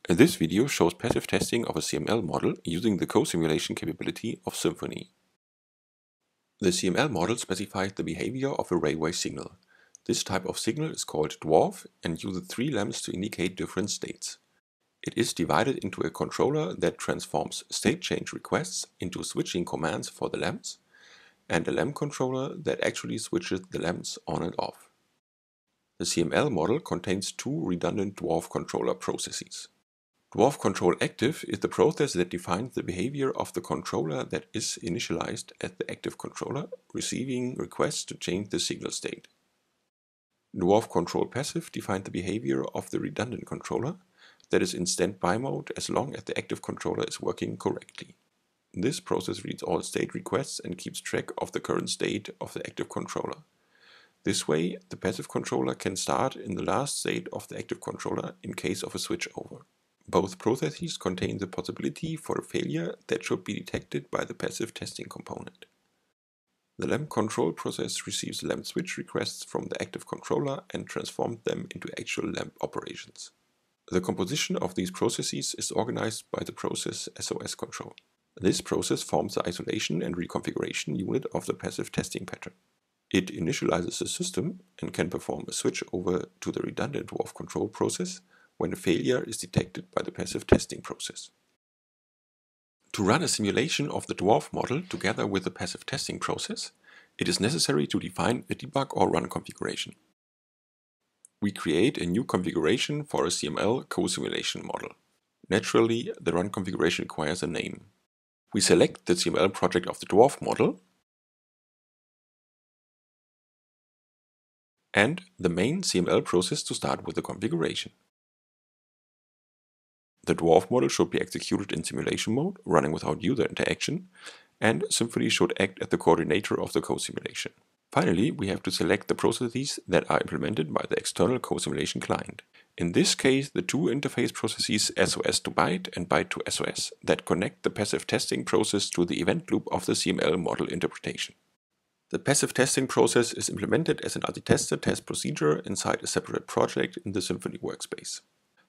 This video shows passive testing of a CML model using the co-simulation capability of Symfony. The CML model specifies the behavior of a railway signal. This type of signal is called Dwarf and uses 3 lamps to indicate different states. It is divided into a controller that transforms state change requests into switching commands for the lamps, and a lamp controller that actually switches the lamps on and off. The CML model contains 2 redundant dwarf controller processes. Dwarf control active is the process that defines the behavior of the controller that is initialized as the active controller, receiving requests to change the signal state. Dwarf control passive defines the behavior of the redundant controller that is in standby mode as long as the active controller is working correctly. This process reads all state requests and keeps track of the current state of the active controller. This way, the passive controller can start in the last state of the active controller in case of a switchover. Both processes contain the possibility for a failure that should be detected by the passive testing component. The lamp control process receives lamp switch requests from the active controller and transforms them into actual lamp operations. The composition of these processes is organized by the process SOS control. This process forms the isolation and reconfiguration unit of the passive testing pattern. It initializes the system and can perform a switch over to the redundant dwarf control process when a failure is detected by the passive testing process. To run a simulation of the dwarf model together with the passive testing process, it is necessary to define a debug or run configuration. We create a new configuration for a CML co-simulation model. Naturally, the run configuration requires a name. We select the CML project of the dwarf model and the main CML process to start with the configuration. The dwarf model should be executed in simulation mode, running without user interaction, and Symfony should act as the coordinator of the co-simulation. Finally, we have to select the processes that are implemented by the external co-simulation client. In this case, the 2 interface processes SOS to byte and byte to SOS that connect the passive testing process to the event loop of the CML model interpretation. The passive testing process is implemented as an anti-tester test procedure inside a separate project in the Symfony workspace.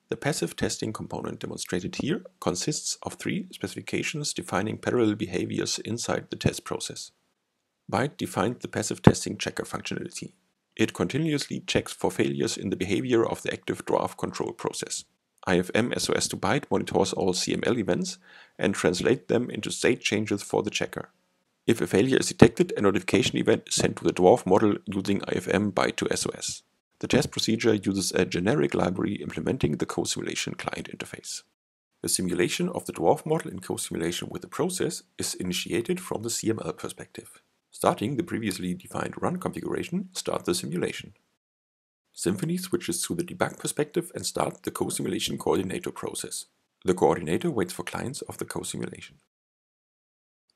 The passive testing component demonstrated here consists of 3 specifications defining parallel behaviors inside the test process. Byte defines the passive testing checker functionality. It continuously checks for failures in the behavior of the active dwarf control process. IFM SOS to byte monitors all CML events and translates them into state changes for the checker. If a failure is detected, a notification event is sent to the dwarf model using IFM byte to SOS. The test procedure uses a generic library implementing the co-simulation client interface. The simulation of the dwarf model in co-simulation with the process is initiated from the CML perspective. Starting the previously defined run configuration, start the simulation. Symfony switches to the debug perspective and starts the co-simulation coordinator process. The coordinator waits for clients of the co-simulation.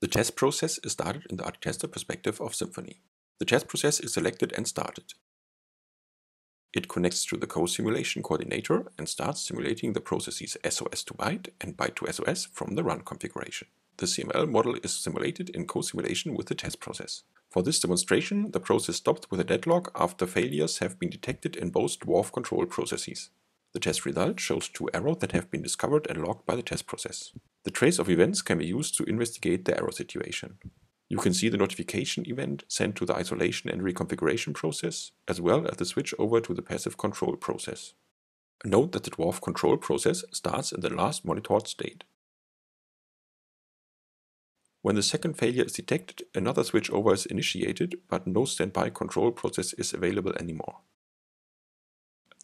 The test process is started in the anti-tester perspective of Symfony. The test process is selected and started. It connects to the co-simulation coordinator and starts simulating the processes SOS to byte and byte to SOS from the run configuration. The CML model is simulated in co-simulation with the test process. For this demonstration, the process stops with a deadlock after failures have been detected in both dwarf control processes. The test result shows 2 errors that have been discovered and logged by the test process. The trace of events can be used to investigate the error situation. You can see the notification event sent to the isolation and reconfiguration process, as well as the switch over to the passive control process. Note that the dwarf control process starts in the last monitored state. When the second failure is detected, another switchover is initiated, but no standby control process is available anymore.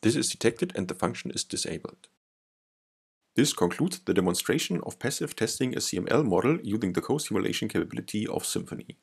This is detected and the function is disabled. This concludes the demonstration of passive testing a CML model using the co-simulation capability of Symfony.